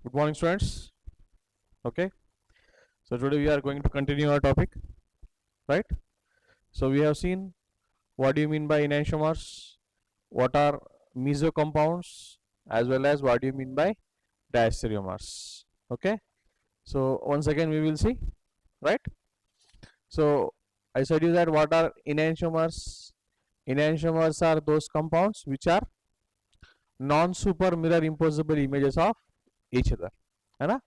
Good morning, students. Okay, so today we are going to continue our topic, right? So we have seen what do you mean by enantiomers, what are meso compounds, as well as what do you mean by diastereomers. Okay, so once again we will see, right? So I said you that what are enantiomers? Enantiomers are those compounds which are non-super mirror imposable images of each other, है ना?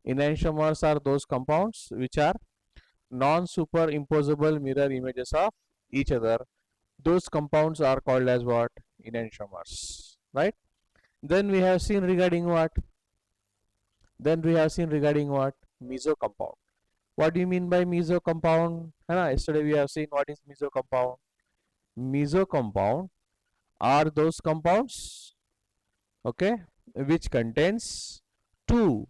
Enantiomers are those compounds which are non-superimposable mirror images of each other. Those compounds are called as what? Enantiomers, right? Then we have seen regarding what? Then we have seen regarding what? Meso compound. What do you mean by meso compound? Yesterday we have seen what is meso compound. Meso compound are those compounds, okay, which contains two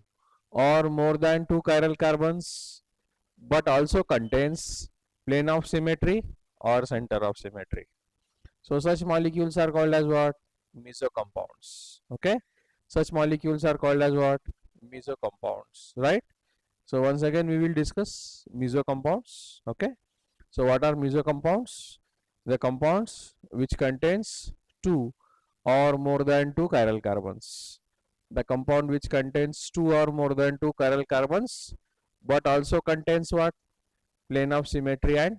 or more than two chiral carbons, but also contains plane of symmetry or center of symmetry. So such molecules are called as what? Meso compounds. Okay. Such molecules are called as what? Meso compounds. Right. So once again we will discuss meso compounds. Okay. So what are meso compounds? The compounds which contains two or more than two chiral carbons. The compound which contains two or more than two chiral carbons, but also contains what? Plane of symmetry and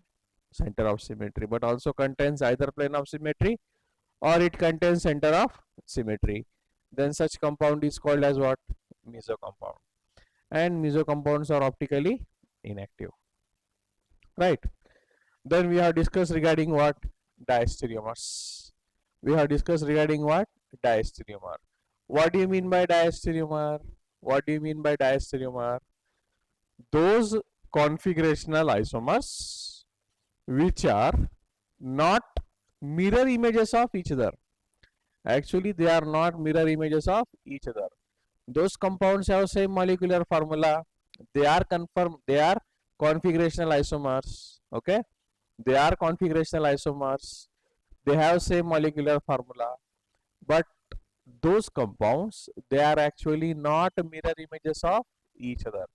center of symmetry, but also contains either plane of symmetry or it contains center of symmetry. Then such compound is called as what? Meso compound. And meso compounds are optically inactive, right? Then we have discussed regarding what? Diastereomers. We have discussed regarding what? Diastereomer. What do you mean by diastereomer? What do you mean by diastereomer? Those configurational isomers which are not mirror images of each other. Actually, they are not mirror images of each other. Those compounds have same molecular formula. They are configurational isomers. Okay, they are configurational isomers. They have same molecular formula, but those compounds, they are actually not mirror images of each other.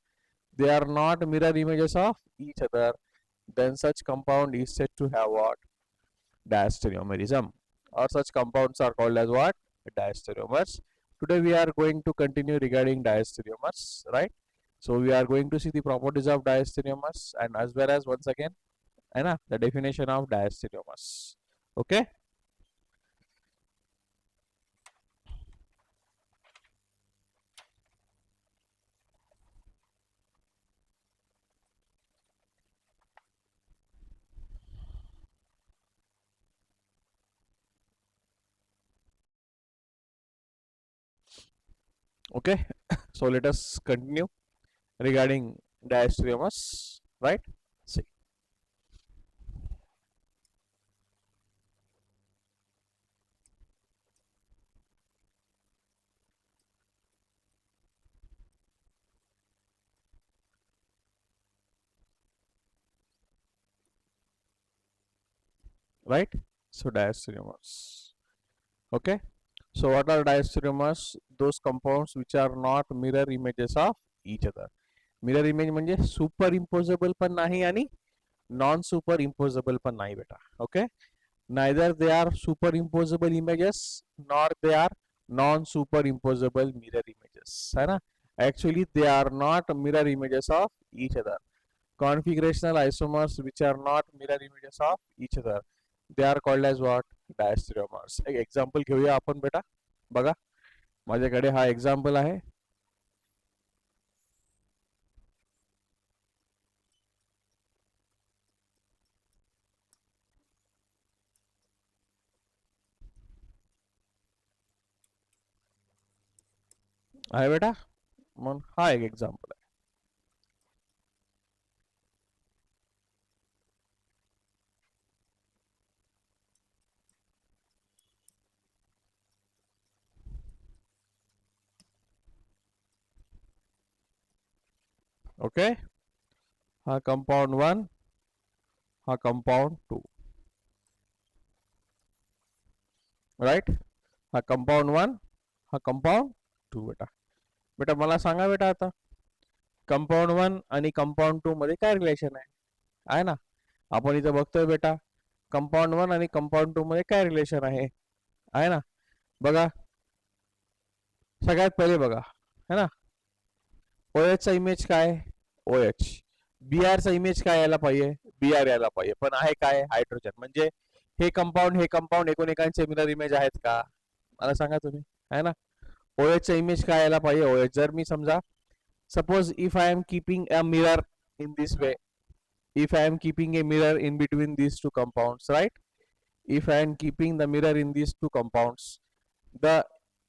They are not mirror images of each other. Then such compound is said to have what? Diastereomerism, or such compounds are called as what? Diastereomers. Today we are going to continue regarding diastereomers, right? So we are going to see the properties of diastereomers and as well as once again the definition of diastereomers. Okay. Okay. So let us continue regarding diastereomers, right? See, right? So diastereomers. Okay. So what are diastereomers? Those compounds which are not mirror images of each other. Mirror image म्हणजे super imposable पण नाही आणि non super imposable पण नाही बेटा. Okay, neither they are superimposable images nor they are non superimposable mirror images, है ना? Actually they are not mirror images of each other. Configurational isomers which are not mirror images of each other, they are called as what? Diastereomers. एक example घेऊया आपण बेटा. बघा, माझ्याकडे हा example आहे. आहे बेटा, मग हा एक एक्झाम्पल आहे. ओके, हा कंपाउंड 1, हा कंपाउंड 2, राइट? हा कंपाउंड 1, हा कंपाउंड 2 बेटा. बेटा मला सांगा बेटा आता कंपाऊंड 1 आणि कंपाऊंड 2 मध्ये काय रिलेशन आहे ना आपण इथं बघतोय बेटा कंपाऊंड 1 आणि कंपाऊंड 2 मध्ये काय रिलेशन आहे ना बघा सगळ्यात पहिले बघा है ना OH चा इमेज काय OH BR चा इमेज काय यायला पाहिजे BR यायला पाहिजे पण आहे काय हायड्रोजन म्हणजे हे कंपाऊंड एकमेकांचे मिरर इमेज आहेत का मला सांगा तुम्ही है ना OH चा इमेज काय यायला पाहिजे OH जर मी समजा suppose if I am keeping a mirror in this way if I am keeping a mirror in between these two compounds right if I am keeping the mirror in these two compounds the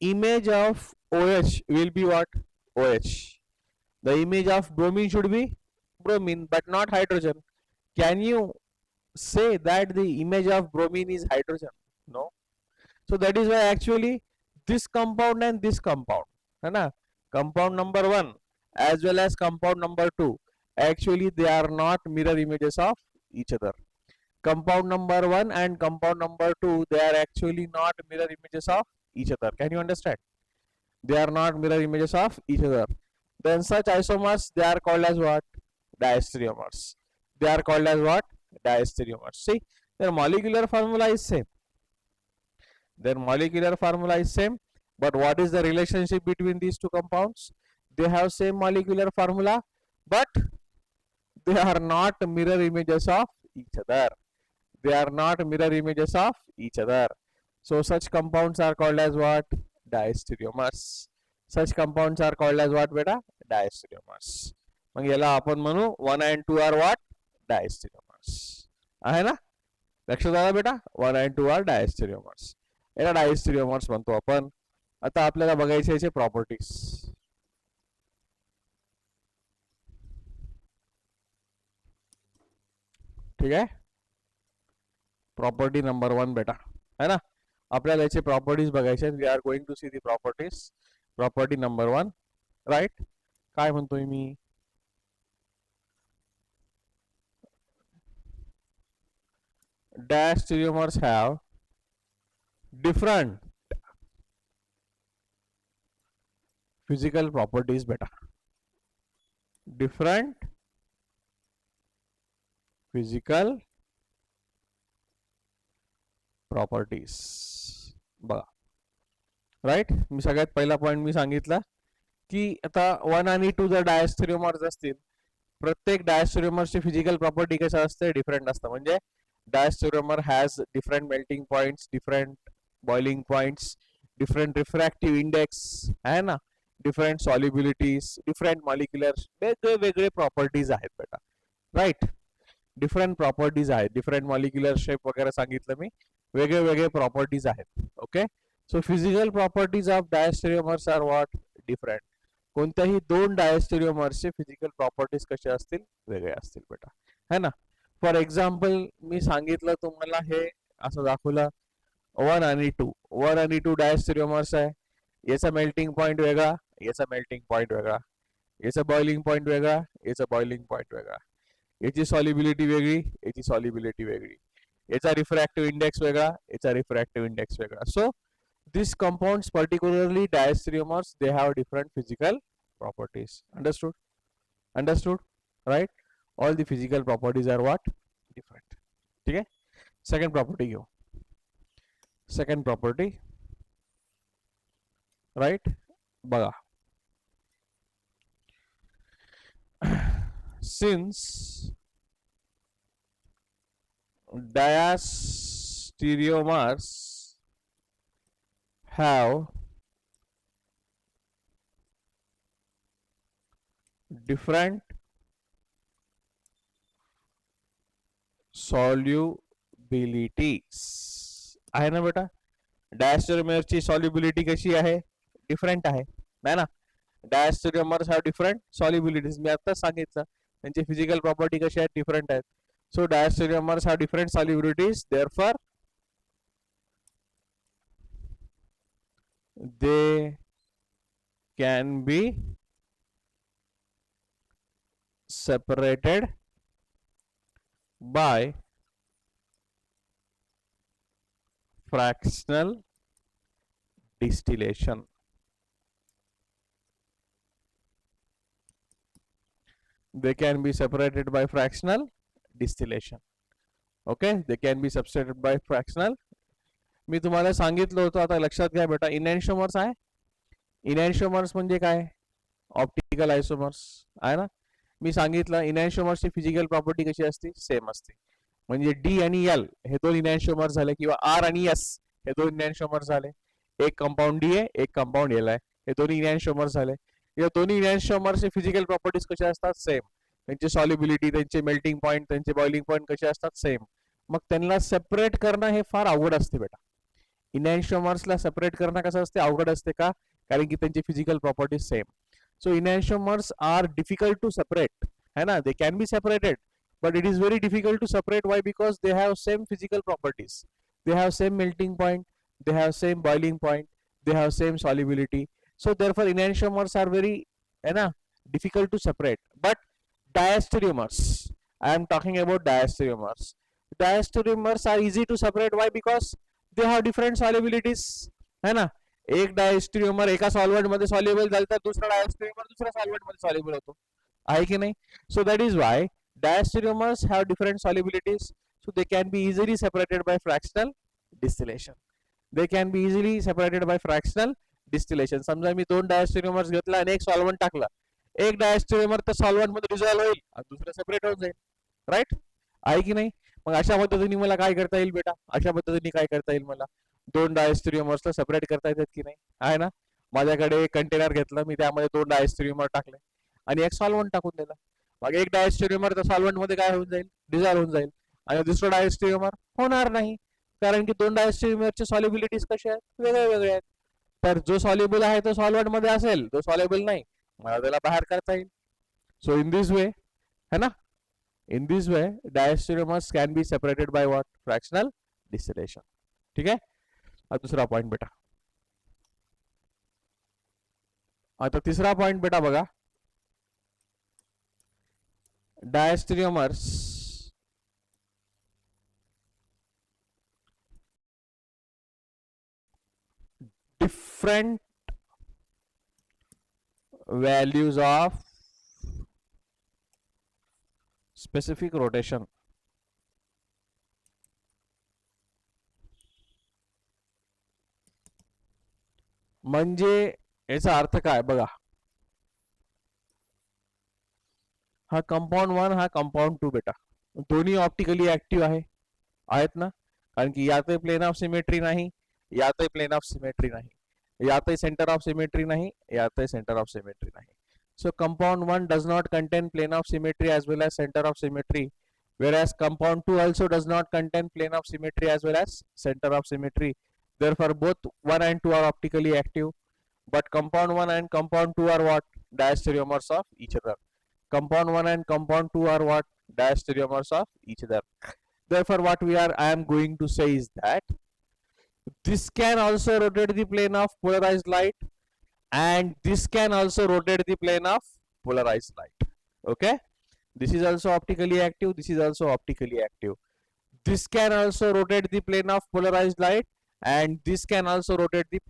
image of OH will be what OH the image of bromine should be bromine but not hydrogen can you say that the image of bromine is hydrogen no so that is why actually this compound and this compound है ना compound number 1 as well as compound number 2 actually they are not mirror images of each other compound number 1 and compound number 2 they are actually not mirror images of each other can you understand they are not mirror images of each other then such isomers they are called as what diastereomers they are called as what diastereomers see their molecular formula is same their molecular formula is same but what is the relationship between these two compounds they have same molecular formula but they are not mirror images of each other they are not mirror images of each other so such compounds are called as what diastereomers such compounds are called as what beta diastereomers मग याला आपण म्हणू 1 and 2 are what diastereomers आहे ना लक्षात आलं बेटा 1 and 2 are diastereomers याला diastereomers म्हणतो आपण आता आपल्याला बघायचे याचे प्रॉपर्टीज ठीक आहे प्रॉपर्टी नंबर 1 बेटा है ना आपल्याला याचे प्रॉपर्टीज बघायचे we are going to see the properties property number 1 right काय म्हणतोय मी diastereomers have different physical properties beta different physical properties बघा राइट मी सगळ्यात पहिला पॉइंट मी सांगितला की आता 1 आणि 2 जर डायस्टेरियोमर्स असतील प्रत्येक डायस्टेरियोमरची फिजिकल प्रॉपर्टी कशा असते डिफरंट असतं म्हणजे diastereomer has different melting points different boiling points different refractive index आहे ना डिफरंट सॉल्युबिलिटीज डिफरंट मॉलिक्युलर वेगवेगळे प्रॉपर्टीज आहेत बेटा राइट डिफरंट प्रॉपर्टीज आहेत डिफरंट मॉलिक्युलर शेप वगैरे सांगितलं मी वेगळे वेगळे प्रॉपर्टीज आहेत okay so physical properties of diastereomers are what different कोणत्याही दोन डायस्टेरियोमर्सचे फिजिकल प्रॉपर्टीज कसे असतील वेगळे असतील बेटा है ना फॉर एक्झाम्पल मी सांगितलं तुम्हाला हे असं दाखवलं 1 आणि 2 1 आणि 2 डायस्टेरियोमर्स आहे याचा मेल्टिंग पॉइंट वेगळा याचा मेल्टिंग पॉइंट वेगळा याचा बॉइलिंग पॉइंट वेगळा याचा बॉइलिंग पॉइंट वेगळा याची सॉल्युबिलिटी वेगळी याची सॉल्युबिलिटी वेगळी याचा रिफ्रॅक्टिव्ह इंडेक्स वेगळा याचा रिफ्रॅक्टिव्ह इंडेक्स वेगळा सो these compounds particularly diastereomers they have different physical properties understood right all the physical properties are what different ठीक है second property घेऊ second property right बघा since diastereomers have different solubilities आहे ना बेटा डायस्टेरियोमरची सॉल्युबिलिटी कशी आहे डिफरंट आहे नाही ना डायस्टेरियोमर्स हॅव डिफरंट सॉल्युबिलिटीज मी आता सांगितलं त्यांची फिजिकल प्रॉपर्टी कशी आहेत डिफरंट आहेत so diastereomers have different solubilities therefore they can be separated by fractional distillation they can be separated by fractional distillation. Okay, they can be separated by fractional. मी तुम्हाला सांगितलं होतं, आता लक्षात घ्या बेटा. इनॅन्शिओमर्स आहे. इनॅन्शिओमर्स म्हणजे काय? ऑप्टिकल आयसोमर्स आहे ना. मी सांगितलं इनॅन्शिओमर्सची फिजिकल प्रॉपर्टी कशी असते? सेम असते. म्हणजे डी आणि एल हे दोन इनॅन्शिओमर्स झाले, किंवा आर आणि एस हे दोन इनॅन्शिओमर्स झाले. एक कंपाऊंड डी आहे, एक कंपाऊंड एल आहे. हे दोन्ही इनॅन्शिओमर्स झाले. या दोन्ही इनॅन्शिओमर्सचे फिजिकल प्रॉपर्टीज कशा असतात? सेम. त्यांची सॉल्युबिलिटी, त्यांचे मेल्टिंग पॉईंट, त्यांचे बॉइलिंग पॉईंट कसे असतात? सेम. मग त्यांना सेपरेट करणं हे फार अवघड असते बेटा. इनॅन्शिओमर्सला सेपरेट करणं कसं असते? अवघड असते. का? कारण की त्यांची physical properties same. So enantiomers are difficult to separate, है ना? They can be separated, but it is very difficult to separate. Why? Because they have same physical properties. They have same melting point. They have same boiling point. They have same solubility. So therefore, enantiomers are very, है ना, difficult to separate. But diastereomers, I am talking about diastereomers. Diastereomers are easy to separate. Why? Because they have different solubilities, है ना? एक डायस्टेरियोमर एका solvent मध्ये soluble झालं तर दुसरा डायस्टेरियोमर दुसऱ्या सॉल्व्हेंट मध्ये सॉल्युबल होतो, आहे की नाही? So that is why diastereomers have different solubilities. So they can be easily separated by fractional distillation. They can be easily separated by fractional distillation. समजा मी दोन डायस्टेरियोमर्स घेतला आणि एक सॉल्व्हेंट टाकला. एक डायस्टेरियोमर तर सॉल्व्हेंट मध्ये डिझॉल्व्ह होईल आणि दुसरा सेपरेट होऊन जाईल, राईट? आहे की नाही? मग अशा पद्धतीने मला काय करता येईल बेटा? अशा पद्धतीने काय करता येईल मला? दोन डायस्टेरियोमर्सला सेपरेट करता येतात की नाही? आहे ना. माझ्याकडे एक कंटेनर घेतलं, मी त्यामध्ये दोन डायस्टेरियोमर टाकले आणि एक सॉल्व्हेंट टाकून दिला. मग एक डायस्टेरियोमर त्या सॉल्व्हेंट मध्ये काय होऊन जाईल? डिझॉल्व्ह होऊन जाईल. आणि दुसरा डायस्टेरियोमर होणार नाही, कारण की दोन डायस्टेरियोमरचे सॉल्युबिलिटीज कशा आहेत? वेगळे वेगळे आहेत. तर जो सॉल्युबल आहे तो सॉल्व्हेंट मध्ये असेल, जो सॉल्युबल नाही मला त्याला बाहेर करता येईल. सो इन दिस वे, है ना, in this way diastereomers can be separated by what? Fractional distillation. ठीक आहे. दूसरा पॉइंट बेटा. आता तिसरा पॉइंट बेटा बघा. Diastereomers different values of specific rotation. म्हणजे याचा अर्थ काय बघा. हा कंपाऊंड 1, हा कंपाऊंड 2 बेटा, दोन्ही ऑप्टिकली ऍक्टिव्ह आहेत ना. कारण की यातही प्लेन ऑफ सिमेट्री नाही, यातही प्लेन ऑफ सिमेट्री नाही, यातही सेंटर ऑफ सिमेट्री नाही, यातही सेंटर ऑफ सिमेट्री नाही. So compound 1 does not contain plane of symmetry as well as center of symmetry, whereas compound 2 also does not contain plane of symmetry as well as center of symmetry. Therefore both 1 and 2 are optically active, but compound 1 and compound 2 are what? Diastereomers of each other. Compound 1 and compound 2 are what? Diastereomers of each other. Therefore what I am going to say is that this can also rotate the plane of polarized light, and this can also rotate the plane of polarized light. Okay, this is also optically active, this is also optically active. This can also rotate the plane of polarized light, and this can also rotate the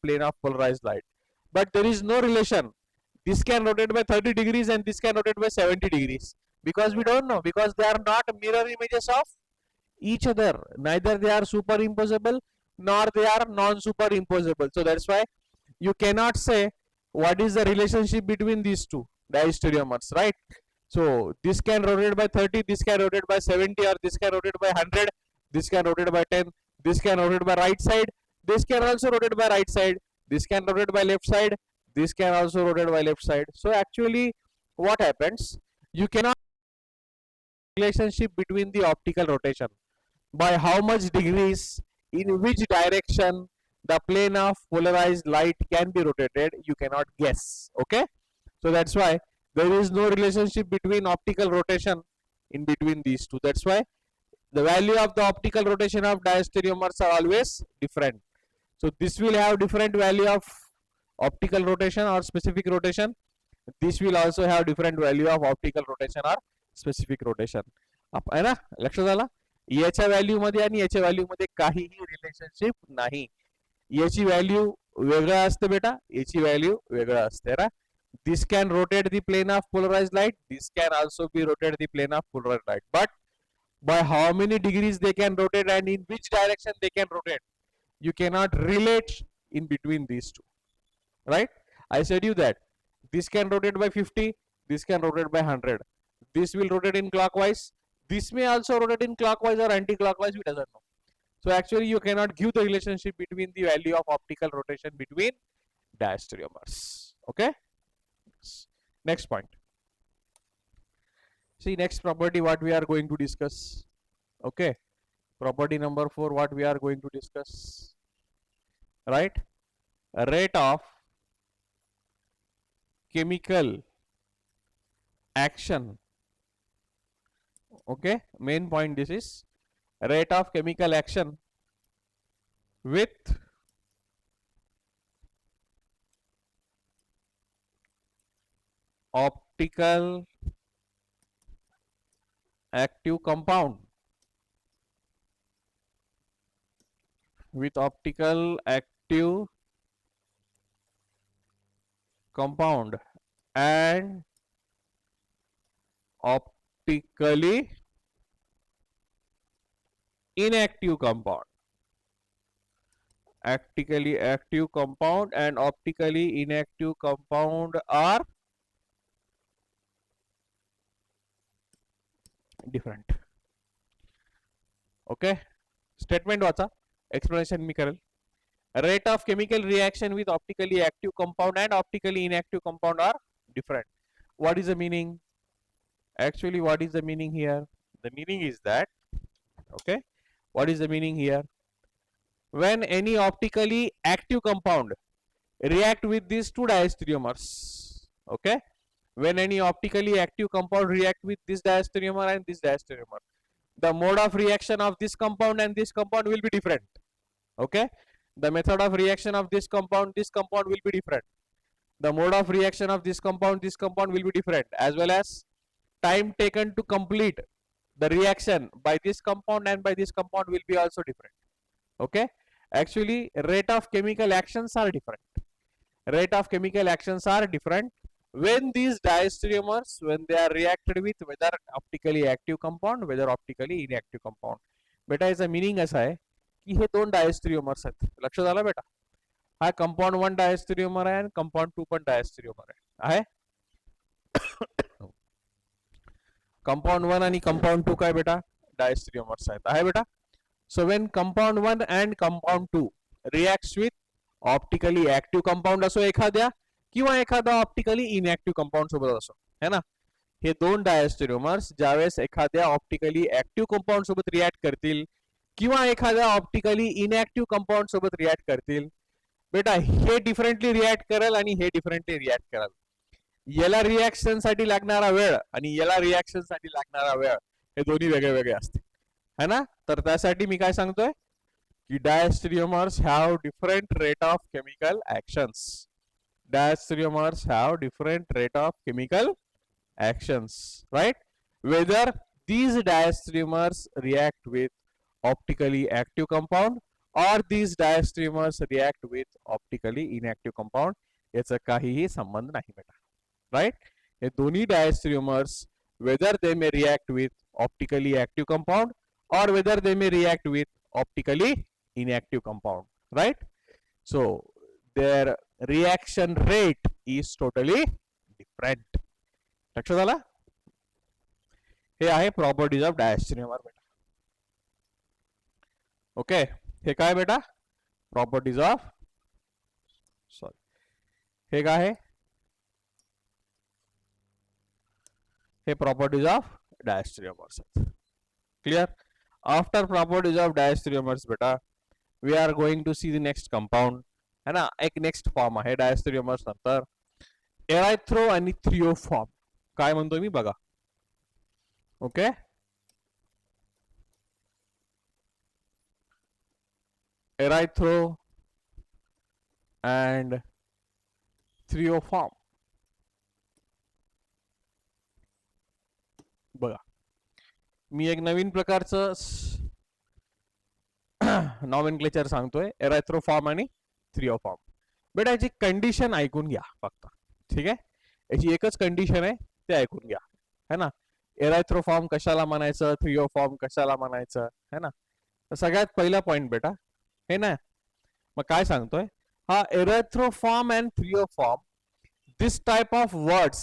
plane of polarized light, but there is no relation. This can rotate by 30 degrees and this can rotate by 70 degrees, because we don't know, because they are not mirror images of each other. Neither they are superimposable nor they are non-superimposable. So that's why you cannot say what is the relationship between these two diastereomers, right? So this can rotate by 30, this can rotate by 70, or this can rotate by 100, this can rotate by 10, this can rotate by right side, this can also rotate by right side, this can rotate by left side, this can also rotate by left side. So actually what happens, you cannot relationship between the optical rotation by how much degrees, in which direction the plane of polarized light can be rotated, you cannot guess. Okay, so that's why there is no relationship between optical rotation in between these two. That's why the value of the optical rotation of diastereomers are always different. So this will have different value of optical rotation or specific rotation, this will also have different value of optical rotation or specific rotation. है ना, लक्षात आला? याच्या value मध्ये आणि याच्या value मध्ये काहीही रिलेशनशिप नाही. याची व्हॅल्यू वेगळा असते बेटा, याची व्हॅल्यू वेगळा असते ना. This can rotate the plane of polarized light. This can also be rotate the plane of polarized light. But by how many degrees they can rotate and in which direction they can rotate, you cannot relate in between these two, right? I said you that this can rotate by 50, this can rotate by 100. This will rotate in clockwise. This may also rotate in clockwise or anti-clockwise. We doesn't know. So actually, you cannot give the relationship between the value of optical rotation between diastereomers. Okay. Next point. See, next property what we are going to discuss. Okay. Property number 4 what we are going to discuss. Right. A rate of chemical action. Okay. Main point this is rate of chemical action with optical active compound, with optical active compound and optically inactive compound. Optically active compound and optically inactive compound are different. Okay. Statement वाचा. Explanation मी करेल. Rate of chemical reaction with optically active compound and optically inactive compound are different. What is the meaning? Actually, what is the meaning here? The meaning is that, okay, what is the meaning here? When any optically active compound react with these two diastereomers, okay, when any optically active compound react with this diastereomer and this diastereomer, the mode of reaction of this compound and this compound will be different. Okay, the method of reaction of this compound will be different. The mode of reaction of this compound will be different, as well as time taken to complete the reaction by this compound and by this compound will be also different. Okay, actually rate of chemical actions are different. Rate of chemical actions are different when these diastereomers, when they are reacted with whether optically active compound, whether optically inactive compound. बेटा याचा meaning असा आहे की हे दोन diastereomers आहेत. लक्षात आलं बेटा? हा कंपाऊंड 1 डायस्टेरियोमर आहे आणि कंपाऊंड 2 पण डायस्टेरियोमर आहे. कंपाऊंड 1 आणि कंपाऊंड 2 काय बेटा? डायस्टेरियोमर्स आहेत. आहे बेटा? So when compound 1 and compound 2 reacts with optically active compound असो एखाद्या किंवा एखादा ऑप्टिकली इनऍक्टिव्ह कंपाऊंड सोबत असो, है ना, हे दोन डायस्टेरियोमर्स ज्यावेळेस एखाद्या ऑप्टिकली ऍक्टिव्ह कंपाऊंड सोबत रिॲक्ट करतील किंवा एखाद्या ऑप्टिकली इनऍक्टिव्ह कंपाऊंड सोबत रिॲक्ट करतील, बेटा हे डिफरंटली रिॲक्ट करेल आणि हे डिफरंटली रिॲक्ट करेल. याला रिॲक्शन साठी लागणारा वेळ आणि याला रिॲक्शन साठी लागणारा वेळ हे दोन्ही वेगळे वेगळे असते, है ना. तर त्यासाठी मी काय सांगतोय की diastereomers have different rate of chemical actions. Diastereomers have different rate of chemical actions, right? Whether these diastereomers react with optically active compound or these diastereomers react with optically inactive compound, याचा काहीही संबंध नाही बेटा, right? हे दोन्ही diastereomers, whether they may react with optically active compound or whether they may react with optically inactive compound, right? So their reaction rate is totally different. लक्षात आला? हे आहे properties of डायस्टेरियोमर बेटा. ओके, हे काय बेटा? प्रॉपर्टीज ऑफ, सॉरी, हे काय आहे? हे properties of diastereomers आहेत. Clear? After properties of diastereomers बेटा we are going to see the next compound, है ना. एक नेक्स्ट फॉर्म आहे डायस्टेरियोमर्स नंतर एरायथ्रो आणि थ्रिओ फॉर्म. काय म्हणतो मी बघा. Okay, erythro and threo form. बघा, मी एक नवीन प्रकारचं नॉमेनक्लेचर सांगतोय, एरायथ्रो फॉर्म आणि थ्रिओ फॉर्म. बेटा याची कंडिशन ऐकून घ्या फक्त, ठीक आहे. याची एकच कंडिशन आहे, ते ऐकून घ्या, है ना. एरायथ्रोफॉर्म कशाला म्हणायचं, थ्रिओफॉर्म कशाला म्हणायचं, है ना. तर सगळ्यात पहिला पॉइंट बेटा हे ना, मग काय सांगतोय, हा एरायथ्रोफॉर्म and थ्रिओफॉर्म, this type of words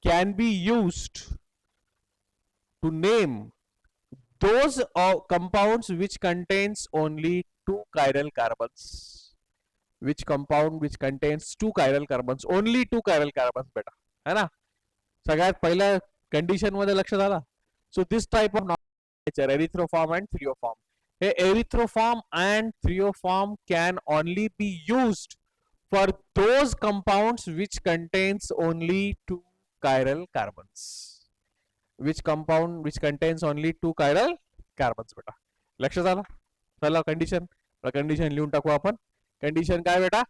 can be used to name those compounds which contains only two chiral carbons, which compound which contains two chiral carbons, only two chiral carbons बेटा, है ना. सगळ्यात पहिल्या कंडिशन मध्ये लक्षात आला. So this type of nature erythro form and threo form, हे erythro form and threo form can only be used for those compounds which contains only two chiral carbons, which compound which contains only two chiral carbons बेटा. लक्षात आलं. चला condition, condition लिहून टाकू आपण. Condition काय बेटा,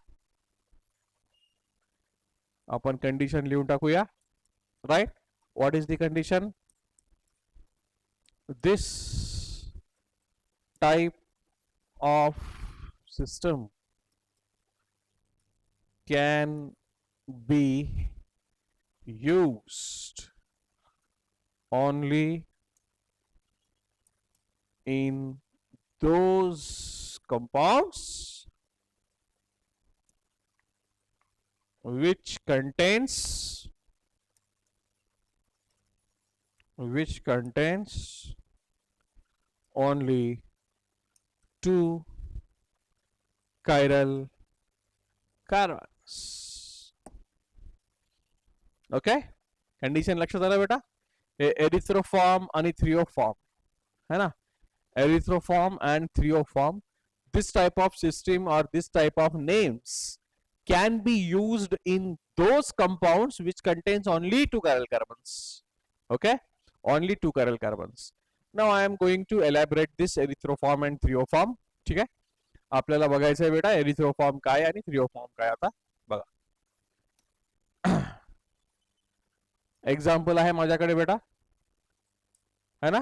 आपण कंडिशन लिहून टाकूया. Right, what is the condition, this type of system can be used only in those compounds which contains only two chiral carbons. Okay, condition लक्षात आलं बेटा. एरिथ्रोफॉर्म आणि थ्रिओफॉर्म, है ना. एरिथ्रोफॉर्म and थ्रिओफॉर्म, this type of system or this type of names can be used in those compounds which contains only two chiral carbons. Okay, only two chiral carbons. Now I am going to elaborate this एरिथ्रोफॉर्म and थ्रिओफॉर्म. ठीक आहे, आपल्याला बघायचं आहे बेटा एरिथ्रोफॉर्म काय आणि थ्रिओफॉर्म काय. आता बघा एग्जाम्पल आहे माझ्याकडे बेटा, है ना.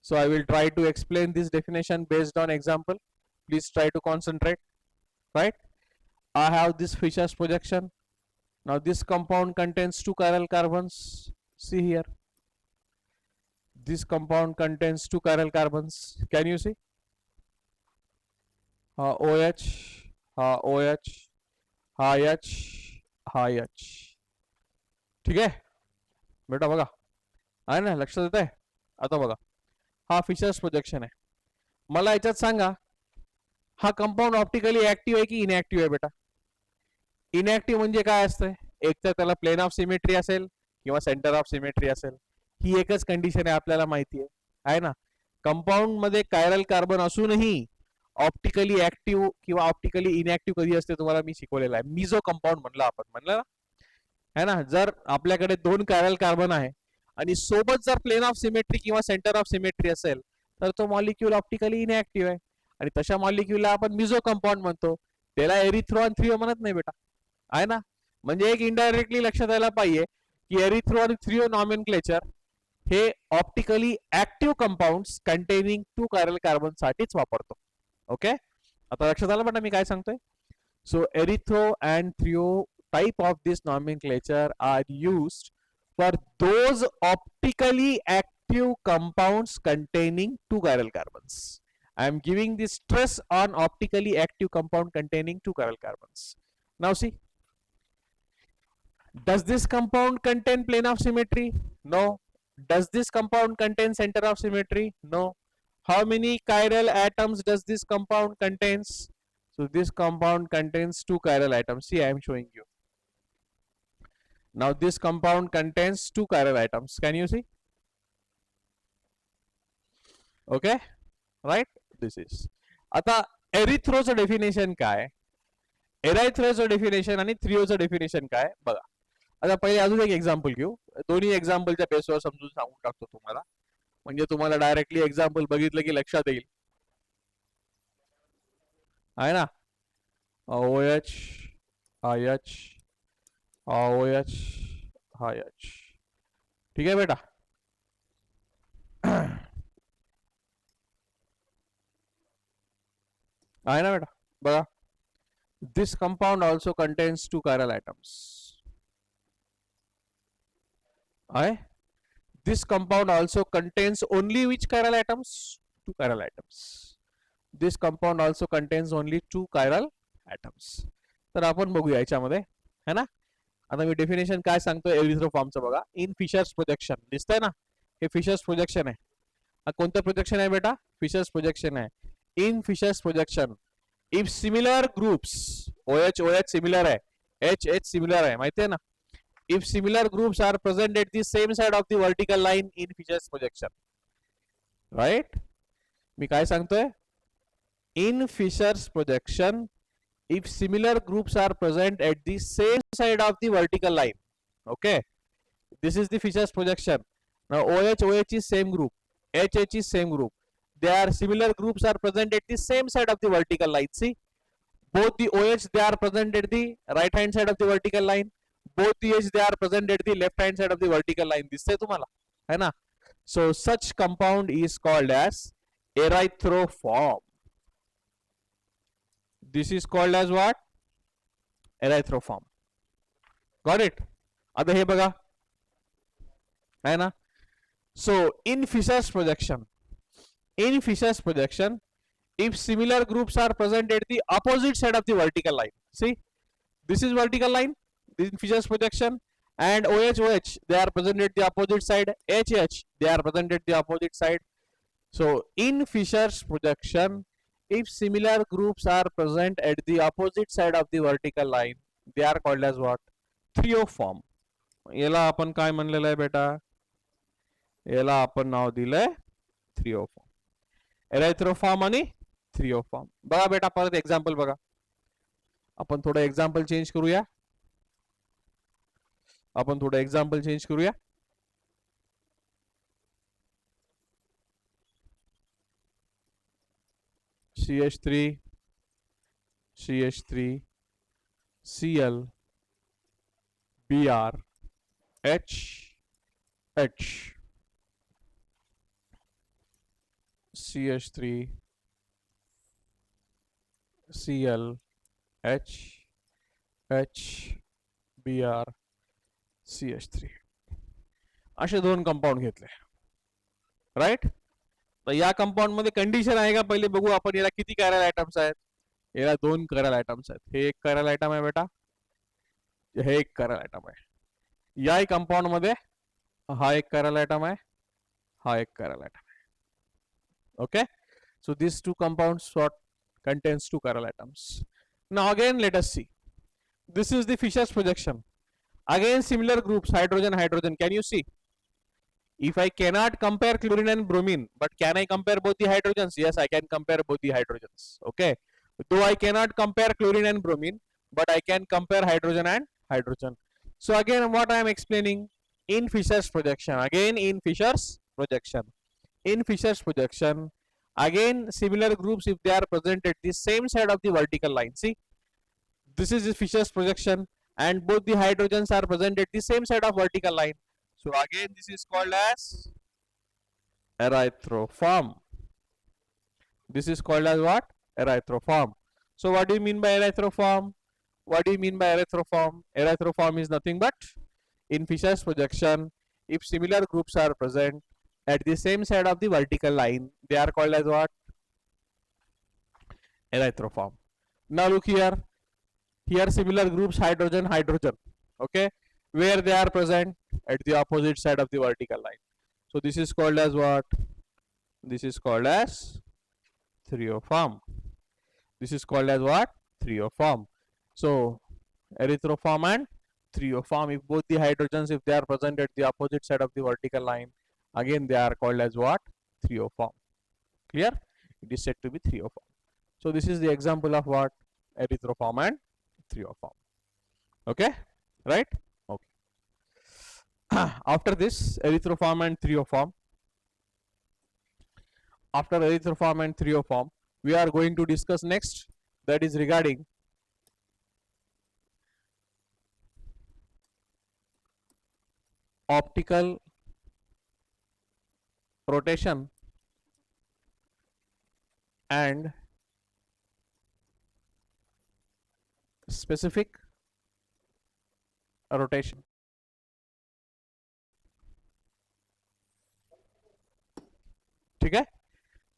So I will try to explain this definition based on example. Please try to concentrate. Right, I have this Fisher's projection. Now this compound contains two chiral carbons. See here, this compound contains two chiral carbons. Can you see? OH, OH, H, H. ठीक आहे बेटा, बघा आहे ना, लक्षात येत आहे. आता बघा, हा फिशर्स प्रोजेक्शन आहे. मला याच्यात सांगा, हा कंपाऊंड ऑप्टिकली ऍक्टिव्ह आहे की इनऍक्टिव्ह आहे बेटा. इनऍक्टिव्ह म्हणजे काय असतंय, एक तर त्याला प्लेन ऑफ सिमेट्री असेल किंवा सेंटर ऑफ सिमेट्री असेल. ही एकच कंडिशन आहे, आपल्याला माहिती आहे ना. कंपाऊंड मध्ये कायरल कार्बन असूनही ऑप्टिकली ऍक्टिव्ह किंवा ऑप्टिकली इनऍक्टिव्ह कधी असते तुम्हाला मी शिकवलेलं आहे. मिझो कंपाऊंड म्हणलं आपण, म्हणलं ना, है ना. जर आपल्याकडे दोन कायरल कार्बन आहे आणि सोबत जर प्लेन ऑफ सिमेट्री किंवा सेंटर ऑफ सिमेट्री असेल तर तो मॉलिक्यूल ऑप्टिकली इनऍक्टिव्ह आहे आणि तशा मॉलिक्यूलला आपण मिझो कंपाऊंड म्हणतो. त्याला एरिथ्रो आणि थ्रिओ म्हणत नाही बेटा, आहे ना. म्हणजे एक इनडायरेक्टली लक्षात यायला पाहिजे की एरिथ्रो आणि थ्रिओ नॉमेनक्लेचर हे optically active compounds containing two chiral carbon साठीच वापरतो. ओके, आता लक्षात आलं बेटा मी काय सांगतोय. So erythro and threo type of this nomenclature are used for those optically active compounds containing two chiral carbons. I am giving the stress on optically active compound containing two chiral carbons. Now see, does this compound contain plane of symmetry? No. Does this compound contain center of symmetry? No. How many chiral atoms does this compound contains? So this compound contains two chiral atoms. See, I am showing you. Now this compound contains two chiral atoms. Can you see? Okay, right, this is. आता एरिथ्रोचं definition काय, एरायथ्रोचं definition आणि थ्रिओचं definition काय बघा. आता पहिले अजून एक example घेऊ, दोन्ही एक्झाम्पलच्या बेसवर समजून सांगून टाकतो तुम्हाला, म्हणजे तुम्हाला डायरेक्टली एक्झाम्पल बघितलं की लक्षात येईल, आहे ना. OH, IH, OH, IH. ठीक आहे बेटा. आहे ना बेटा, बघा. This compound also contains two chiral atoms. I this compound also contains only which chiral atoms? Two chiral atoms. This compound also contains only two chiral atoms. तर आपण बघूया याच्यामध्ये है ना. आता मी डेफिनेशन काय सांगतो एरिथ्रोफॉर्मचं बघा. इन फिशर्स प्रोजेक्शन दिसतंय ना, हे फिशर्स प्रोजेक्शन आहे. हा कोणतं प्रोजेक्शन आहे बेटा? फिशर्स प्रोजेक्शन आहे. In Fischer's projection if similar groups OH OH similar आहे, H सिमिलर आहे, माहिती आहे ना. If similar groups are present at the same side of the vertical line in Fisher's projection, right? मी काय सांगतोय? In Fisher's projection, if similar groups are present at the same side of the vertical line, okay, this is the Fisher's projection. Now OH is same group, HH is same group. They are similar groups are present at the same side of the vertical line. See, both the OH they are present at the right hand side of the vertical line. Both the H they are present at the left hand side of the vertical line. दिसते तुम्हाला है ना. So such compound is called as erythroform. This is called as what? Erythroform. Got it? आता हे बघा है ना. So in Fisher's projection, if similar groups are present at the opposite side of the vertical line, see, this is vertical line, this is Fisher's projection, and OH they are present at the opposite side, HH they are present at the opposite side. So in Fisher's projection, if similar groups are present at the opposite side of the vertical line, they are called as what? Trioform. याला आपण काय म्हणलेलं आहे बेटा? याला आपण नाव दिलंय थ्रिओफॉर्म. एरायथ्रोफॉर्म आणि थ्रिओफॉर्म. बघा बेटा परत एक्झाम्पल बघा. आपण थोडं एक्झाम्पल चेंज करूया. CH3 Cl Br H CH3 Cl H Br CH3 असे दोन कंपाऊंड घेतले, राईट. तर या कंपाऊंड मध्ये कंडिशन आहे का पहिले बघू आपण. याला किती कायरल आयटम्स आहेत? याला दोन कायरल आयटम्स आहेत. हे एक कायरल आयटम आहे बेटा, हे एक कायरल आयटम आहे. या कंपाऊंड मध्ये हा एक कायरल आयटम आहे, हा एक कायरल आयटम आहे. Okay, so these two compounds what contains two chiral atoms. Now again let us see, this is the Fisher's projection. Again similar groups, hydrogen. Can you see? If I cannot compare chlorine and bromine, but can I compare both the hydrogens? Yes, I can compare both the hydrogens. Okay, though I cannot compare chlorine and bromine, but I can compare hydrogen and hydrogen. So again what I am explaining, in Fisher's projection, again similar groups if they are present at the same side of the vertical line. See, this is the Fisher's projection and both the hydrogens are present at the same side of vertical line. So again this is called as erythroform. This is called as what? Erythroform. So what do you mean by erythroform? Erythroform is nothing but, in Fisher's projection, if similar groups are present at the same side of the vertical line, they are called as what? Erythroform. Now look here. Here similar groups hydrogen, okay, where they are present at the opposite side of the vertical line. So this is called as what? This is called as trioform. This is called as what? Trioform. So erythroform and trioform, if both the hydrogens, if they are present at the opposite side of the vertical line, again they are called as what? Trioform. Clear? It is said to be trioform. So this is the example of what? Erythroform and trioform. Okay, right? Okay. After this erythroform and trioform, we are going to discuss next, that is regarding optical rotation and specific rotation.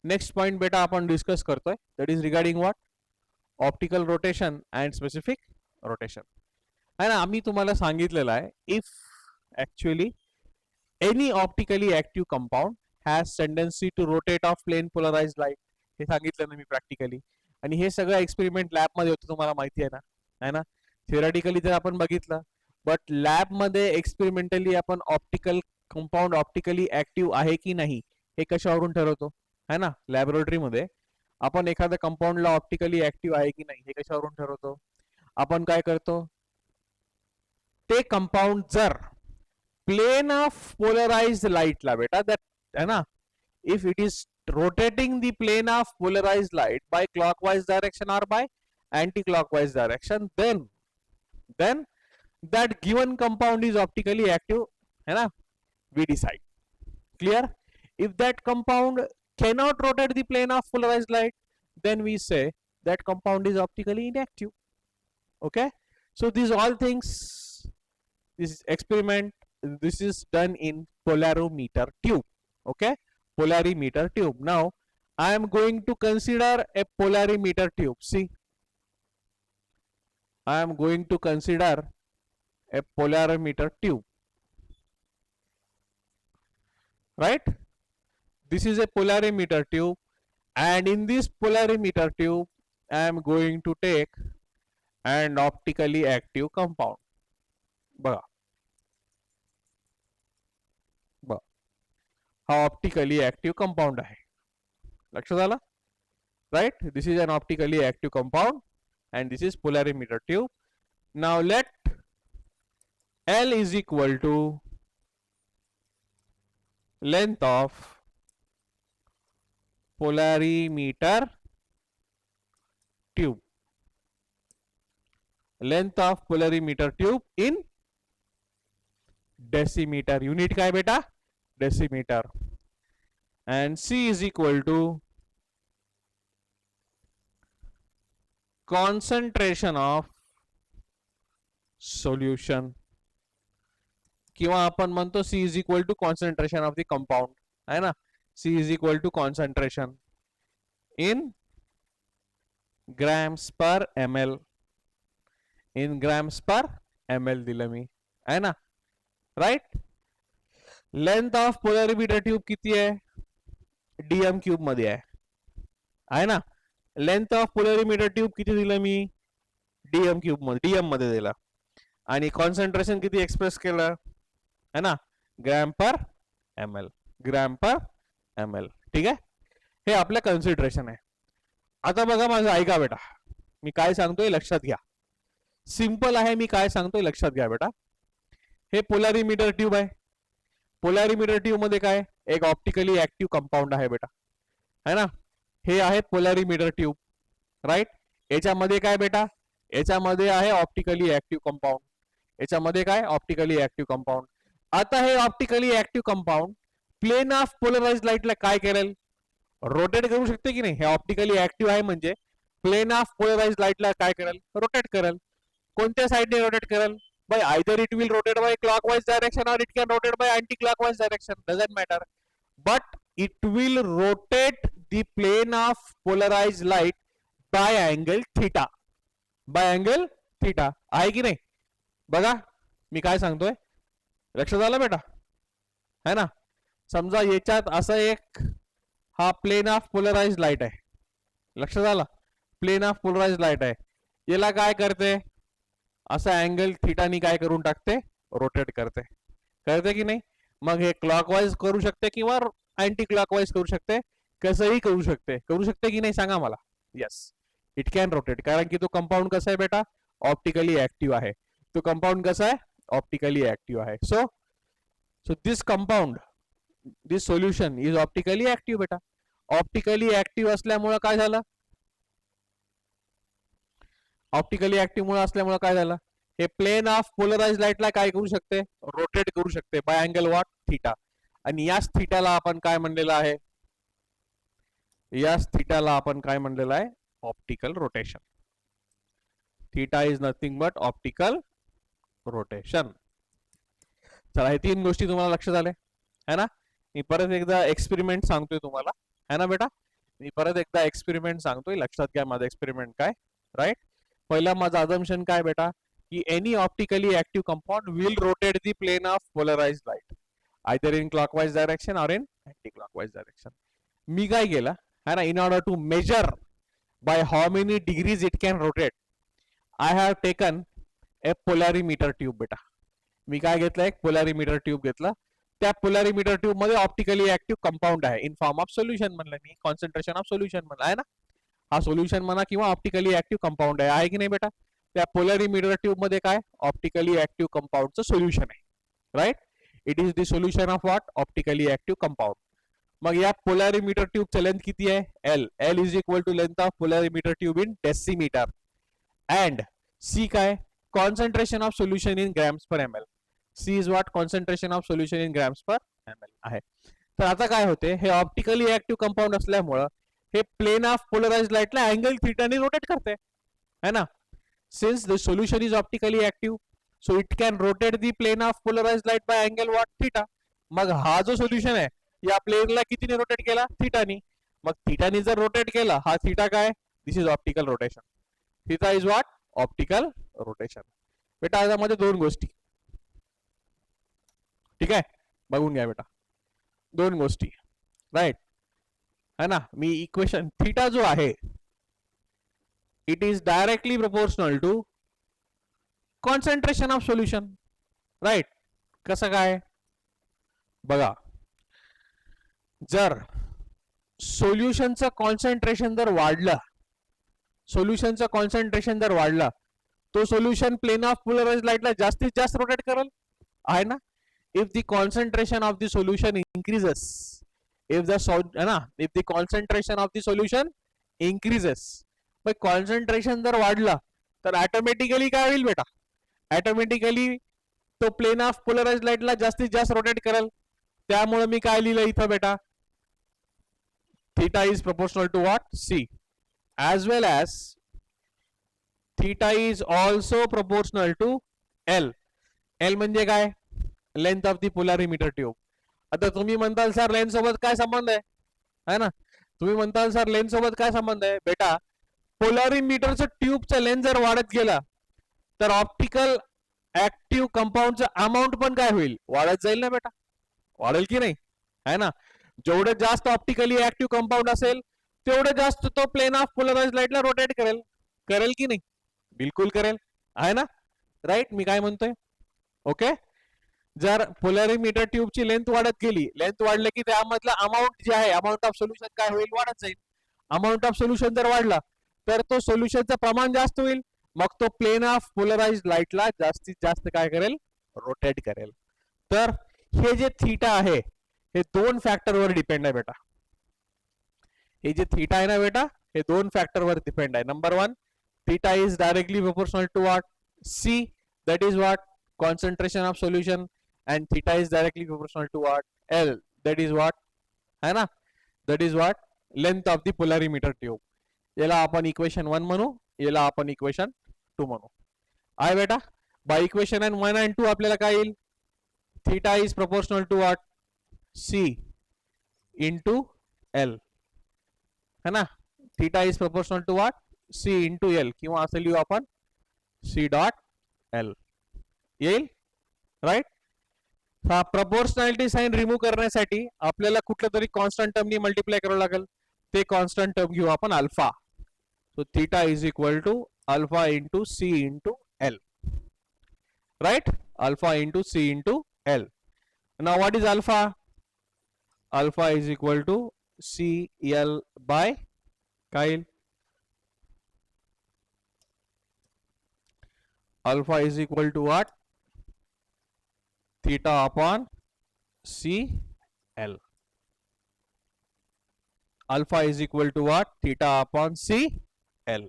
Next point बेटा आपण discuss करतोय, that is regarding what, optical rotation and specific rotation. आहे ना, आम्ही तुम्हाला सांगितलेलं आहे, if actually any optically active compound has tendency to rotate of plane polarise light. हे सांगितलं ना मी प्रॅक्टिकली, आणि हे सगळं एक्सपेरिमेंट लॅब मध्ये होतं, तुम्हाला माहिती आहे ना, है ना. थिअरटिकली तर आपण बघितलं, बट लॅब मध्ये एक्सपेरिमेंटली आपण ऑप्टिकल कंपाऊंड ऑप्टिकली ऍक्टिव्ह आहे की नाही हे कशावरून ठरवतो, है ना. लॅबोरेटरी मध्ये आपण एखाद्या कंपाऊंडला ऑप्टिकली ऍक्टिव्ह आहे की नाही हे कशावरून ठरवतो. आपण काय करतो, ते कंपाऊंड जर प्लेन ऑफ पोलराइज्ड लाईटला बेटा, दॅट है ना, if it is rotating the plane of polarized light by clockwise direction or by anti-clockwise direction, then that given compound is optically active, है ना, we decide. Clear? If that compound cannot rotate the plane of polarized light, then we say that compound is optically inactive. Okay, so these all things, this experiment, this is done in polarimeter tube. Okay, polarimeter tube. Now I am going to consider a polarimeter tube. See, I am going to consider a polarimeter tube, right? This is a polarimeter tube, and in this polarimeter tube I am going to take an optically active compound. बघा, हा optically active compound आहे, लक्षात आलं, right. This is an optically active compound and this is polarimeter tube. Now let L is equal to length of polarimeter tube, length of polarimeter tube in decimeter. Unit काय बेटा, decimeter. And C is equal to concentration of solution, किंवा आपण म्हणतो C is equal to concentration of the compound, है ना. C is equal to concentration in grams per ml, in grams per ml दिलं मी, है ना, right. Length of polarimeter tube किती आहे, डीएम क्यूब मध्ये आहे ना. लेंथ ऑफ पोलरिमीटर ट्यूब किती दिलं मी, डीएम क्यूब मध्ये, डीएम मध्ये दिला, आणि कॉन्सन्ट्रेशन किती एक्सप्रेस केलं, है ना, ग्रॅम पर एम एल, ग्रॅम पर एम एल. ठीक आहे, हे आपलं कन्सिडरेशन आहे. आता बघा माझं ऐका बेटा, मी काय सांगतोय लक्षात घ्या, सिंपल आहे, मी काय सांगतोय लक्षात घ्या बेटा. हे पोलरिमीटर ट्यूब आहे, पोलरिमीटर ट्यूब मध्ये काय, एक ऑप्टिकली ऍक्टिव्ह कंपाऊंड आहे बेटा, है ना. हे आहे पोलरिमीटर ट्यूब, राइट. याच्यामध्ये काय बेटा, याच्यामध्ये आहे ऑप्टिकली ऍक्टिव्ह कंपाऊंड, याच्यामध्ये काय, ऑप्टिकली ऍक्टिव्ह कंपाऊंड. आता हे optically active compound plane of polarised लाईटला काय करेल, रोटेट करू शकते की नाही. हे ऑप्टिकली ऍक्टिव्ह आहे म्हणजे प्लेन ऑफ पोलराइज्ड लाईटला काय करेल, रोटेट करेल. कोणत्या साइडने रोटेट करेल, by either it will rotate by clockwise direction or it can rotate by anti-clockwise direction, doesn't matter, but it will rotate the plane of polarized light by angle theta, by angle theta. आहे की नाही, बघा मी काय सांगतोय, लक्षात आलं बेटा, है ना. समजा याच्यात असं एक हा प्लेन ऑफ पोलराइज्ड लाईट आहे, लक्षात आलं, प्लेन ऑफ पोलराइज्ड लाईट आहे, याला काय करते, असा अँगल थीटानी काय करून टाकते, रोटेट करते, करते की नाही. मग हे क्लॉकवाइज करू शकते किंवा अँटी क्लॉकवाइज करू शकते, कसंही करू शकते, करू शकते की नाही सांगा मला. यस, इट कॅन रोटेट, कारण की तो कंपाऊंड कसा आहे बेटा, ऑप्टिकली ऍक्टिव्ह आहे. तो कंपाऊंड कसा आहे, ऑप्टिकली ऍक्टिव्ह आहे. So this compound, this solution is optically active बेटा. ऑप्टिकली ऍक्टिव्ह असल्यामुळे काय झालं, ऑप्टिकली ऍक्टिव्ह मुळे असल्यामुळे काय झालं, हे प्लेन ऑफ पोलराइज्ड लाईटला काय करू शकते, रोटेट करू शकते बाय अँगल व्हॉट, थीटा. आणि याच थीटाला आपण काय म्हणलेलं आहे, याच थीटाला आपण काय म्हणलेलं आहे, optical rotation. Theta is nothing but optical rotation. चला, हे तीन गोष्टी तुम्हाला लक्षात आल्या, है ना. मी परत एकदा एक्सपेरिमेंट सांगतोय तुम्हाला, है ना बेटा. मी परत एकदा एक्सपेरिमेंट सांगतोय, लक्षात घ्या माझा एक्सपेरिमेंट काय. राईट, पहिला माझा अजम्पशन काय बेटा, की any optically active compound will rotate the plane of polarised light either in clockwise direction or in anti clockwise direction. मी काय केलं है ना, in order to measure by how many degrees it can rotate, I have taken a polarimeter tube. बेटा मी काय घेतलं, एक पोलॅरिमीटर ट्यूब घेतला. त्या पोलॅरिमीटर ट्यूब मध्ये ऑप्टिकली ऍक्टिव्ह कंपाऊंड आहे इन फॉर्म ऑफ सोल्युशन म्हणलं मी, कॉन्सन्ट्रेशन ऑफ सोल्युशन म्हणलं आहे ना. हा सोल्युशन म्हणा किंवा ऑप्टिकली ऍक्टिव्ह कंपाऊंड आहे की नाही बेटा. त्या पोलॅरिमीटर ट्यूब मध्ये काय, ऑप्टिकली ऍक्टिव्ह कंपाऊंडचं सोल्युशन आहे. Right, it is the solution of what, optically active compound. मग या पोलॅरिमीटर ट्यूबचं लेंथ किती आहे, L. L is equal to length of polarimeter tube in decimetre. And C काय, concentration of solution in grams per M L. C is what, concentration of solution in grams per M L आहे. तर आता काय होते, हे optically active compound असल्यामुळं हे plane of polarised लाईटला angle थीटाने रोटेट करते है ना. Since the solution is optically active, so it can rotate the plane of polarised light by angle what, theta. मग हा जो सोल्युशन आहे या प्लेनला कितीने रोटेट केला, थीटानी. मग थीटानी जर रोटेट केला, हा थीटा काय, this is optical rotation. Theta is what, optical rotation. बेटा यामध्ये दोन गोष्टी, ठीक आहे, बघून घ्या बेटा, दोन गोष्टी. राईट है ना. मी इक्वेशन थीटा जो आहे it is directly proportional to concentration of solution. Right, कसं काय बघा, जर सोल्युशनचं कॉन्सन्ट्रेशन जर वाढलं, सोल्युशनचं कॉन्सन्ट्रेशन जर वाढलं, तो सोल्युशन प्लेन ऑफ पोलराइज्ड लाईटला जास्तीत जास्त रोटेट करेल आहे ना. if the concentration of the solution increases, if the concentration of the solution increases, but concentration जर वाढला तर ऑटोमॅटिकली काय होईल बेटा, ऑटोमॅटिकली तो प्लेन ऑफ पोलराइज्ड लाईटला जास्तीत जास्त रोटेट करेल. त्यामुळे मी काय लिहिलं इथं बेटा, theta is proportional to what, C, as well as theta is also proportional to L. L म्हणजे काय, लेंथ ऑफ दी पोलॅरिमीटर ट्यूब. आता तुम्ही म्हणताल सर लेंथ सोबत काय संबंध आहे ना, तुम्ही म्हणताल सर लेंथ सोबत काय संबंध आहे. बेटा पोलॅरिमीटरचं ट्यूबचं लेंथ जर वाढत गेला तर ऑप्टिकल ऍक्टिव्ह कंपाऊंडचं अमाऊंट पण काय होईल, वाढत जाईल ना बेटा, वाढेल की नाही आहे ना. जेवढं जास्त ऑप्टिकली ऍक्टिव्ह कंपाऊंड असेल तेवढं जास्त तो प्लेन ऑफ पोलराइज्ड लाईटला रोटेट करेल, करेल की नाही, बिलकुल करेल आहे ना. राईट, मी काय म्हणतोय, ओके. जर पोलॅरिमीटर ट्यूबची लेंथ वाढत गेली, लेंथ वाढले की त्यामधला अमाऊंट जे आहे, अमाऊंट ऑफ सोल्युशन काय होईल, वाढत जाईल. अमाऊंट ऑफ सोल्युशन जर वाढला तर तो सोल्युशनचं प्रमाण जास्त होईल, मग तो प्लेन ऑफ पोलराइज्ड लाईटला जास्तीत जास्त काय करेल, रोटेट करेल. तर हे जे थीटा आहे हे दोन फॅक्टरवर डिपेंड आहे बेटा. हे जे थीटा आहे ना बेटा, हे दोन फॅक्टरवर डिपेंड आहे. Number one, theta is directly proportional to what, C, that is what, concentration of solution, and theta is directly proportional to what, L, that is what है ना, that is what, length of the polarimeter tube. याला आपण equation 1 म्हणू, याला आपण equation 2 म्हणू. आहे बेटा, बाय इक्वेशन 1 and 2 आपल्याला काय येईल, theta is proportional to what, C into L है ना. Theta is proportional to what, C into L, किंवा असं लिहू आपण सी डॉट एल येईल. राईट, हा प्रपोर्शनॅलिटी साइन रिमूव्ह करण्यासाठी आपल्याला कुठल्या तरी कॉन्स्टंट टर्मनी मल्टिप्लाय करावं लागेल. ते कॉन्स्टंट टर्म घेऊ आपण alpha. So theta is equal to alpha into C into L. Right, alpha into C into L. Now what is alpha, alpha is equal to C L by काय, alpha is equal to what, theta upon C L. Alpha is equal to what, theta upon C L.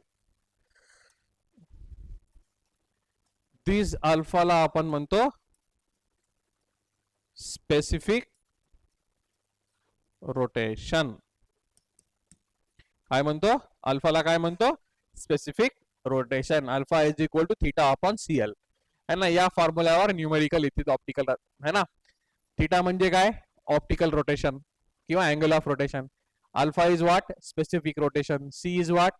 This alpha ला आपण म्हणतो specific rotation. काय म्हणतो, अल्फाला काय म्हणतो, specific rotation. Alpha is equal to theta upon C L है ना. या फॉर्म्युल्यावर न्यूमेरिकल इथे ऑप्टिकल है ना. थीटा म्हणजे काय, ऑप्टिकल रोटेशन किंवा angle of rotation. Alpha is what? Specific rotation. C is what?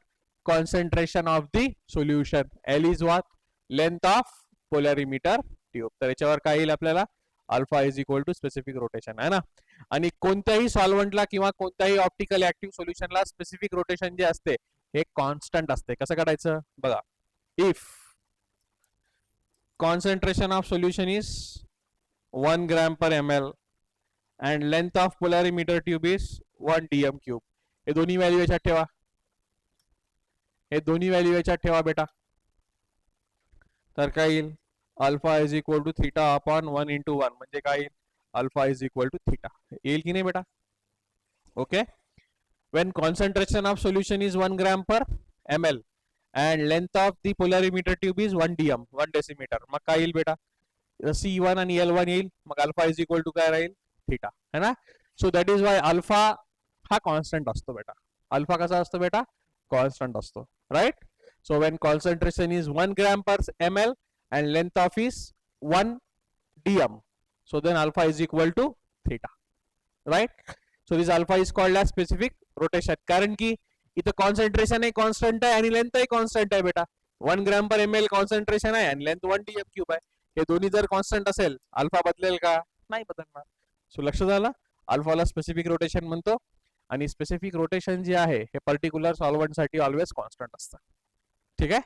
Concentration of the solution. L is what? Length of polarimeter tube. तर याच्यावर काय येईल आपल्याला? Alpha is equal to specific rotation आहे ना. आणि कोणत्याही सॉल्व्हंटला किंवा कोणत्याही ऑप्टिकल ऍक्टिव्ह सोल्युशनला स्पेसिफिक रोटेशन जे असते हे कॉन्स्टंट असते. कसं काढायचं बघा. If concentration of solution is 1 gram per ml and length of polarimeter tube is 1 dm cube. हे दोन्ही व्हॅल्यू याच्यात ठेवा. हे दोन्ही व्हॅल्यू याच्यात ठेवा बेटा. तर काय येईल? Alpha is equal to theta upon 1 into 1 म्हणजे काय येईल? Alpha is equal to theta. येईल की नाही बेटा? Okay. when concentration of solution is 1 gram per ml and length of the polarimeter tube is 1 dm 1 decimeter मग काय येईल बेटा? C1 आणि L1 येईल. मग अल्फा इज इक्वल टू काय राहील? थीटा है ना. So that is why alpha हा कॉन्स्टंट असतो बेटा. अल्फा कसा असतो बेटा? कॉन्स्टंट असतो. Right. So when concentration is 1 gram per ml and length of is 1 dm, so then alpha is equal to theta. Right. So this alpha is called as specific rotation. कारण की इथं concentration आहे constant आहे आणि length constant आहे बेटा. 1 gram per ml concentration आहे आणि लेंथ 1 dm क्यूब आहे. हे दोन्ही जर कॉन्स्टंट असेल अल्फा बदलेल का? नाही बदलणार. सो लक्ष झालं. अल्फाला स्पेसिफिक रोटेशन म्हणतो आणि स्पेसिफिक रोटेशन जे आहे हे पर्टिक्युलर सॉल्व्हंट साठी ऑलवेज कॉन्स्टंट असतं. ठीक आहे.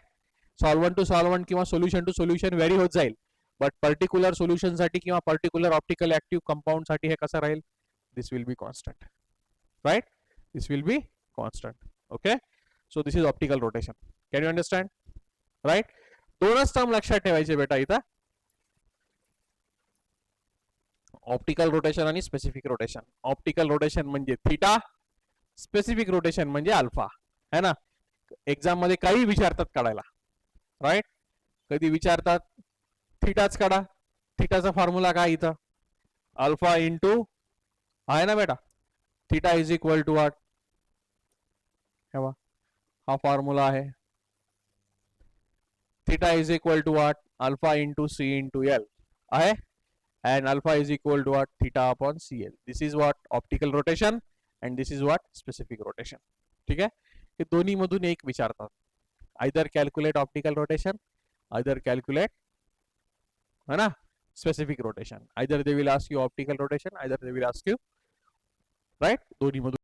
सॉल्व्हंट टू सॉल्व्हंट किंवा सोल्युशन टू सोल्युशन व्हेरी होत जाईल बट पर्टिक्युलर सोल्युशन साठी किंवा पर्टिक्युलर ऑप्टिकल ऍक्टिव्ह कंपाऊंड साठी हे कसं राहील? This will be constant. Right. This will be constant. Okay. So this is optical rotation. Can you understand? Right. दोनच टर्म लक्षात ठेवायचे बेटा इथं. ऑप्टिकल रोटेशन आणि स्पेसिफिक रोटेशन. ऑप्टिकल रोटेशन म्हणजे थीटा, स्पेसिफिक रोटेशन म्हणजे अल्फा है ना. एक्झाम मध्ये काही विचारतात काढायला. राईट. कधी विचारतात थीटाच काढा. थीटाचा फॉर्म्युला काय इथं? अल्फा इंटू आहे ना बेटा. Theta is equal to what? हा फॉर्म्युला आहे. Theta is equal to what? Alpha into C into L आहे. and alpha is equal to what? Theta upon CL. This is what? Optical rotation and this is what? Specific rotation. ठीक है. हे दोन्ही मधून एक विचारतात. either calculate optical rotation, either calculate है ना specific rotation. either they will ask you optical rotation, either they will ask you right. दोन्ही मधून